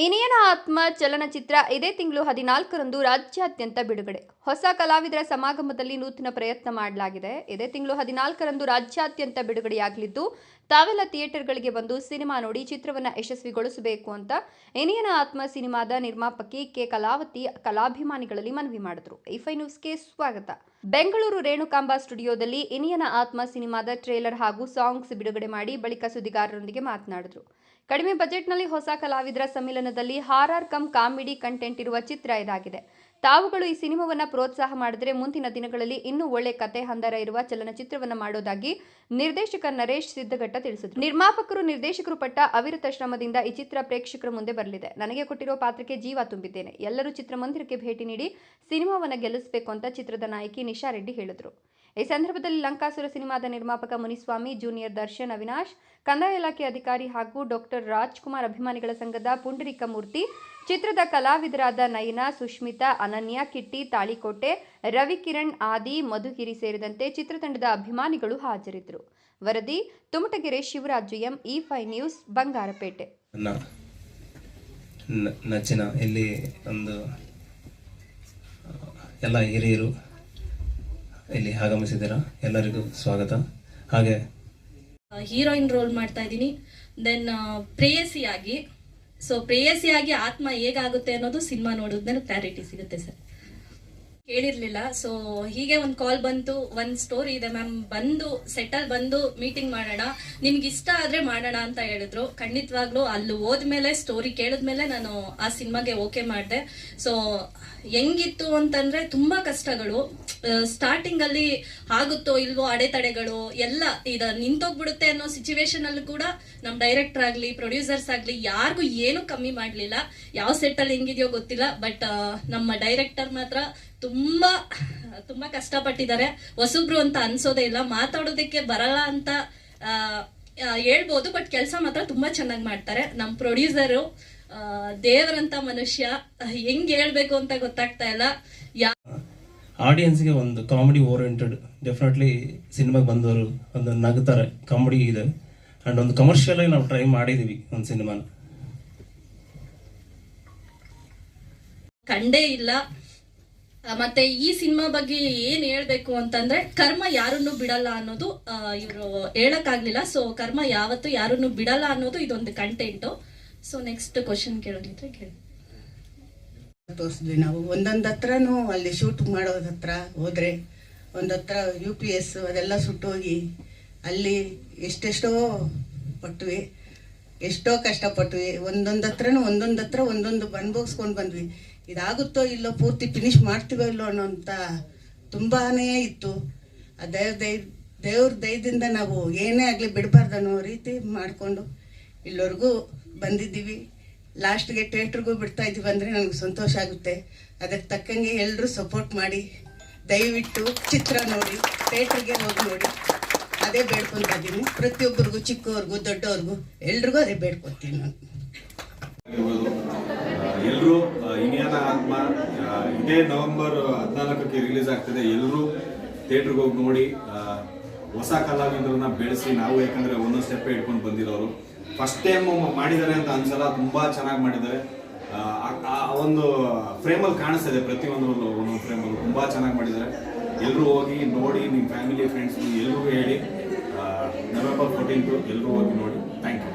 ಇನಿಯನ ಆತ್ಮ ಚಲನಚಿತ್ರ ಇದೇ ತಿಂಗಳು 14ರಂದು ರಾಜ್ಯಾದ್ಯಂತ ಬಿಡುಗಡೆ. ಹೊಸ ಕಲಾವಿದರ ಸಮಾಗಮದಲ್ಲಿ ನೂತನ ಪ್ರಯತ್ನ ಮಾಡಲಾಗಿದೆ. ಇದೇ ತಿಂಗಳು 14ರಂದು ರಾಜ್ಯಾದ್ಯಂತ ಬಿಡುಗಡೆಯಾಗಲಿದ್ದು, ತಾವೆಲ್ಲ ಥಿಯೇಟರ್ಗಳಿಗೆ ಬಂದು ಸಿನಿಮಾ ನೋಡಿ ಚಿತ್ರವನ್ನು ಯಶಸ್ವಿಗೊಳಿಸಬೇಕು ಅಂತ ಇನಿಯನ ಆತ್ಮ ಸಿನಿಮಾದ ನಿರ್ಮಾಪಕಿ ಕೆ. ಕಲಾವತಿ ಕಲಾಭಿಮಾನಿಗಳಲ್ಲಿ ಮನವಿ ಮಾಡಿದ್ರು. ಈ5 ನ್ಯೂಸ್ಗೆ ಸ್ವಾಗತ. ಬೆಂಗಳೂರು ರೇಣುಕಾಂಬ ಸ್ಟುಡಿಯೋದಲ್ಲಿ ಇನಿಯನ ಆತ್ಮ ಸಿನಿಮಾದ ಟ್ರೇಲರ್ ಹಾಗೂ ಸಾಂಗ್ಸ್ ಬಿಡುಗಡೆ ಮಾಡಿ ಬಳಿಕ ಸುದ್ದಿಗಾರರೊಂದಿಗೆ ಮಾತನಾಡಿದ್ರು. ಕಡಿಮೆ ಬಜೆಟ್ನಲ್ಲಿ ಹೊಸ ಕಲಾವಿದರ ಸಮ್ಮಿಲನದಲ್ಲಿ ಹಾರರ್ ಕಮ್ ಕಾಮಿಡಿ ಕಂಟೆಂಟ್ ಇರುವ ಚಿತ್ರ ಇದಾಗಿದೆ. ತಾವುಗಳು ಈ ಸಿನಿಮಾವನ್ನು ಪ್ರೋತ್ಸಾಹ ಮಾಡಿದರೆ ಮುಂದಿನ ದಿನಗಳಲ್ಲಿ ಇನ್ನೂ ಒಳ್ಳೆ ಕತೆ ಹಂದರ ಇರುವ ಚಲನಚಿತ್ರವನ್ನು ಮಾಡೋದಾಗಿ ನಿರ್ದೇಶಕ ನರೇಶ್ ಸಿದ್ದಘಟ್ಟ ತಿಳಿಸಿದರು. ನಿರ್ದೇಶಕರು ಪಟ್ಟ ಅವಿರತ ಶ್ರಮದಿಂದ ಈ ಚಿತ್ರ ಪ್ರೇಕ್ಷಕರ ಮುಂದೆ ಬರಲಿದೆ. ನನಗೆ ಕೊಟ್ಟಿರೋ ಪಾತ್ರಕ್ಕೆ ಜೀವ ತುಂಬಿದ್ದೇನೆ. ಎಲ್ಲರೂ ಚಿತ್ರಮಂದಿರಕ್ಕೆ ಭೇಟಿ ನೀಡಿ ಸಿನಿಮಾವನ್ನು ಗೆಲ್ಲಿಸಬೇಕು ಅಂತ ಚಿತ್ರದ ನಾಯಕಿ ನಿಶಾ ರೆಡ್ಡಿ ಹೇಳಿದರು. ಈ ಸಂದರ್ಭದಲ್ಲಿ ಲಂಕಾಸುರ ಸಿನಿಮಾದ ನಿರ್ಮಾಪಕ ಮುನಿಸ್ವಾಮಿ, ಜೂನಿಯರ್ ದರ್ಶನ್, ಅವಿನಾಶ್, ಕಂದಾಯ ಇಲಾಖೆ ಅಧಿಕಾರಿ ಹಾಗೂ ಡಾಕ್ಟರ್ ರಾಜ್ಕುಮಾರ್, ಅಭಿಮಾನಿಗಳ ಸಂಘದ ಪುಂಡರೀಕ ಮೂರ್ತಿ, ಚಿತ್ರದ ಕಲಾವಿದರಾದ ನಯನ, ಸುಷ್ಮಿತಾ, ಅನನ್ಯ, ಕಿಟ್ಟಿ, ತಾಳಿಕೋಟೆ, ರವಿಕಿರಣ್, ಆದಿ, ಮಧುಗಿರಿ ಸೇರಿದಂತೆ ಚಿತ್ರತಂಡದ ಅಭಿಮಾನಿಗಳು ಹಾಜರಿದ್ದರು. ವರದಿ ತುಮಟಗೆರೆ ಶಿವರಾಜು ಎಂ, ಈ5 ನ್ಯೂಸ್, ಬಂಗಾರಪೇಟೆ. ನಚ್ಚಿನ ಇಲ್ಲಿ ಒಂದು ಎಲ್ಲ ಹಿರಿಯರು ಇಲ್ಲಿ ಆಗಮಿಸಿದ್ದೀರಾ, ಎಲ್ಲರಿಗೂ ಸ್ವಾಗತ. ಹಾಗೆ ಹೀರೋಯಿನ್ ರೋಲ್ ಮಾಡ್ತಾ ಇದ್ದೀನಿ. ದೆನ್ ಪ್ರೇಯಸಿಯಾಗಿ ಆತ್ಮ ಹೇಗಾಗುತ್ತೆ ಅನ್ನೋದು ಸಿನಿಮಾ ನೋಡಿದ್ಮೇಲೆ ಕ್ಲಾರಿಟಿ ಸಿಗುತ್ತೆ ಸರ್. ಕೇಳಿರ್ಲಿಲ್ಲ. ಸೊ ಹೀಗೆ ಒಂದು ಕಾಲ್ ಬಂತು, ಒಂದು ಸ್ಟೋರಿ ಇದೆ ಮ್ಯಾಮ್, ಬಂದು ಸೆಟಲ್ ಬಂದು ಮೀಟಿಂಗ್ ಮಾಡೋಣ, ನಿಮ್ಗೆ ಇಷ್ಟ ಆದ್ರೆ ಮಾಡೋಣ ಅಂತ ಹೇಳಿದ್ರು. ಖಂಡಿತವಾಗ್ಲೂ ಅಲ್ಲಿ ಹೋದ್ಮೇಲೆ ಸ್ಟೋರಿ ಕೇಳಿದ್ಮೇಲೆ ನಾನು ಆ ಸಿನಿಮಾಗೆ ಓಕೆ ಮಾಡಿದೆ. ಸೊ ಹೆಂಗಿತ್ತು ಅಂತಂದ್ರೆ ತುಂಬಾ ಕಷ್ಟಗಳು. ಸ್ಟಾರ್ಟಿಂಗ್ ಅಲ್ಲಿ ಆಗುತ್ತೋ ಇಲ್ವೋ ಅಡೆತಡೆಗಳು ಎಲ್ಲ ನಿಂತೋಗ್ಬಿಡುತ್ತೆ ಅನ್ನೋ ಸಿಚುವೇಶನ್ ಅಲ್ಲಿ ಕೂಡ ನಮ್ ಡೈರೆಕ್ಟರ್ ಆಗ್ಲಿ ಪ್ರೊಡ್ಯೂಸರ್ಸ್ ಆಗ್ಲಿ ಯಾರಿಗೂ ಏನು ಕಮ್ಮಿ ಮಾಡ್ಲಿಲ್ಲ. ಯಾವ ಸೆಟ್ ಅಲ್ಲಿ ಹೆಂಗಿದೆಯೋ ಗೊತ್ತಿಲ್ಲ, ಬಟ್ ನಮ್ಮ ಡೈರೆಕ್ಟರ್ ಮಾತ್ರ ತುಂಬಾ ಕಷ್ಟಪಟ್ಟಿದ್ದಾರೆ. ಹೊಸಬ್ರು ಅಂತ ಅನ್ಸೋದೇ ಇಲ್ಲ, ಮಾತಾಡೋದಕ್ಕೆ ಬರಲ್ಲ ಅಂತ ಹೇಳ್ಬೋದು, ಬಟ್ ಕೆಲಸ ಮಾತ್ರ ತುಂಬಾ ಚೆನ್ನಾಗಿ ಮಾಡ್ತಾರೆ. ನಮ್ ಪ್ರೊಡ್ಯೂಸರು ದೇವರಂತ ಮನುಷ್ಯ, ಹೆಂಗ್ ಹೇಳ್ಬೇಕು ಅಂತ ಗೊತ್ತಾಗ್ತಾ ಇಲ್ಲ. ಆಡಿಯನ್ಸ್ಗೆ ಒಂದು ಕಾಮಿಡಿ ಓರಿಯೆಂಟೆಡ್ ಡೆಫಿನೆಟ್ಲಿ ಸಿನಿಮಾಗೆ ಬಂದವರು ಒಂದು ನಗುತ್ತಾರೆ, ಕಾಮಿಡಿ ಇದೆ. ಅಂಡ್ ಒಂದು ಕಮರ್ಷಿಯಲ್ ಆಗಿ ನಾವು ಟ್ರೈ ಮಾಡಿದೀವಿ ಒಂದು ಸಿನಿಮಾನ. ಕಂಡೇ ಇಲ್ಲ. ಮತ್ತೆ ಈ ಸಿನಿಮಾ ಬಗ್ಗೆ ಏನ್ ಹೇಳ್ಬೇಕು ಅಂತಂದ್ರೆ, ಕರ್ಮ ಯಾರನ್ನು ಬಿಡಲ್ಲ ಅನ್ನೋದು ಇವರು ಹೇಳಕ್ಕಾಗ್ಲಿಲ್ಲ. ಸೊ ಕರ್ಮ ಯಾವತ್ತು ಯಾರನ್ನು ಬಿಡಲ್ಲ ಅನ್ನೋದು ಇದೊಂದು ಕಂಟೆಂಟ್. ಸೊ ನೆಕ್ಸ್ಟ್ ಕ್ವಶನ್ ಕೇಳೋದಿದ್ರೆ ಕೇಳಿ. ತೋರಿಸಿದ್ವಿ ನಾವು ಒಂದೊಂದು ಹತ್ರನೂ ಅಲ್ಲಿ ಶೂಟ್ ಮಾಡೋದ ಹತ್ರ ಹೋದ್ರೆ ಒಂದತ್ರ UPS ಅದೆಲ್ಲ ಸುಟ್ಟೋಗಿ ಅಲ್ಲಿ ಎಷ್ಟೆಷ್ಟೋ ಪಟ್ವಿ, ಎಷ್ಟೋ ಕಷ್ಟಪಟ್ವಿ. ಒಂದೊಂದು ಹತ್ರನೂ ಒಂದೊಂದು ಅನ್ಭೋಗಿಸ್ಕೊಂಡು ಬಂದ್ವಿ. ಇದಾಗುತ್ತೋ ಇಲ್ಲೋ, ಪೂರ್ತಿ ಫಿನಿಶ್ ಮಾಡ್ತೀವೋ ಇಲ್ಲೋ ಅನ್ನೋಂಥ ತುಂಬಾನೇ ಇತ್ತು. ಆ ದೇವ್ರ ದಯದಿಂದ ನಾವು ಏನೇ ಆಗಲಿ ಬಿಡಬಾರ್ದು ಅನ್ನೋ ರೀತಿ ಮಾಡಿಕೊಂಡು ಇಲ್ಲಿವರೆಗೂ ಬಂದಿದ್ದೀವಿ. ಲಾಸ್ಟ್ಗೆ ಥಿಯೇಟ್ರಿಗೂ ಬಿಡ್ತಾ ಇದ್ದೀವಿ ಅಂದರೆ ನನಗೆ ಸಂತೋಷ ಆಗುತ್ತೆ. ಅದಕ್ಕೆ ತಕ್ಕಂಗೆ ಎಲ್ಲರೂ ಸಪೋರ್ಟ್ ಮಾಡಿ ದಯವಿಟ್ಟು ಚಿತ್ರ ನೋಡಿ, ಥಿಯೇಟ್ರಿಗೆ ಹೋಗಿ ನೋಡಿ, ಅದೇ ಬೇಡ್ಕೊತಾ ಇದ್ದೀನಿ. ಪ್ರತಿಯೊಬ್ಬರಿಗೂ, ಚಿಕ್ಕವ್ರಿಗೂ ದೊಡ್ಡವ್ರಿಗೂ ಎಲ್ರಿಗೂ ಅದೇ ಬೇಡ್ಕೊತೀನಿ ನಾನು. ಎಲ್ಲರೂ ಇನಿಯನ ಆತ್ಮ ಇದೇ ನವೆಂಬರ್ 14ಕ್ಕೆ ರಿಲೀಸ್ ಆಗ್ತದೆ. ಎಲ್ಲರೂ ಥಿಯೇಟ್ರಿಗೆ ಹೋಗಿ ನೋಡಿ. ಹೊಸ ಕಲಾವಿದರನ್ನ ಬೆಳೆಸಿ ನಾವು, ಯಾಕಂದ್ರೆ ಒಂದೊಂದು ಸ್ಟೆಪ್ ಇಟ್ಕೊಂಡು ಬಂದಿರೋರು, ಫಸ್ಟ್ ಟೈಮ್ ಮಾಡಿದ್ದಾರೆ ಅಂತ ಅನ್ಸಲ್ಲ, ತುಂಬಾ ಚೆನ್ನಾಗಿ ಮಾಡಿದ್ದಾರೆ. ಒಂದು ಫ್ರೇಮಲ್ಲಿ ಕಾಣಿಸ್ತದೆ, ಪ್ರತಿಯೊಂದರಲ್ಲೂ ಒಂದೊಂದು ಫ್ರೇಮಲ್ಲಿ ತುಂಬಾ ಚೆನ್ನಾಗಿ ಮಾಡಿದ್ದಾರೆ. ಎಲ್ಲರೂ ಹೋಗಿ ನೋಡಿ, ನಿಮ್ಮ ಫ್ಯಾಮಿಲಿ ಫ್ರೆಂಡ್ಸ್ ಎಲ್ಲರಿಗೂ ಹೇಳಿ. ನವೆಂಬರ್ 14 ಎಲ್ಲರೂ ಹೋಗಿ ನೋಡಿ. Thank you.